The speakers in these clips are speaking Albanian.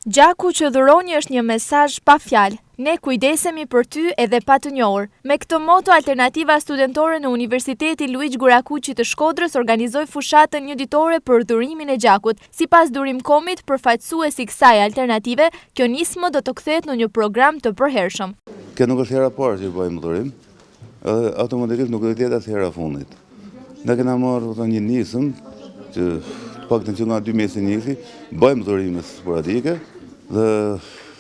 Gjaku që dhuroni është një mesazh pa fjalë. Ne kujdesemi për ty edhe pa të njohur. Me këtë moto, Alternativa Studentore në Universiteti Luigjë Gurakuqi të Shkodrës organizoi fushatën një ditore për dhurimin e gjakut. Sipas Durimkomit, përfaqësuesi kësaj alternative, kjo nismë do të kthehet në një program të përhershëm. Kjo nuk është hera parë që bëjmë dhurim, edhe automatikisht nuk do të jetë as hera fundit. Ne kena marrë një nismë që paktën që nga 2 mesi nisi, bëjmë dhurime sporadike dhe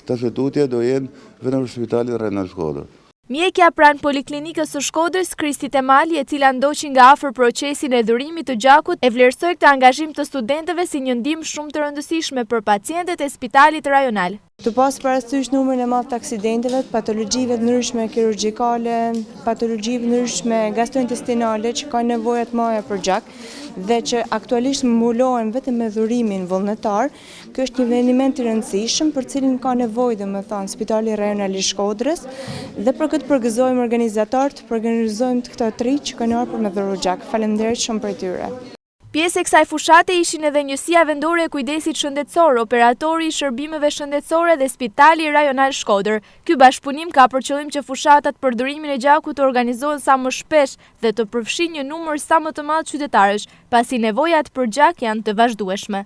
të shëtutje do jenë vetëm në Spitalit Rajonal Shkodër. Mjekja pranë Poliklinikës së Shkodrës, Kristi Temali, e cila ndoqi nga afër procesin e dhurimit të gjakut, e vlerësoi këtë angazhim të studentëve si një ndihmë shumë të rëndësishme për pacientët e Spitalit Rajonal. Të pas parasysh numrin e madh të aksidenteve, patologjive të ndryshme kirurgjikale, patologjive të ndryshme gastrointestinale që kanë nevoja të mëdha për gjak dhe që aktualisht mbulohen vetëm me dhurimin vullnetar, ky është një vendim i rëndësishëm për cilin ka nevojë domethënë Spitali Rajonal i Shkodrës dhe për këtë përgëzojmë organizatorët, përgëzojmë të këta 3 që kanë ardhur për me dhuru gjak. Faleminderit shumë për tyre. Pjesë e kësaj fushate ishin edhe Njësia Vendore e Kujdesit Shëndetësor, operatori i shërbimeve shëndetësore dhe Spitali Rajonal Shkodër. Ky bashkëpunim ka për qëllim që fushatat për dhurimin e gjakut të organizohen sa më shpesh dhe të përfshin një numër sa më të madh qytetarësh, pasi nevojat për gjak janë të vazhdueshme.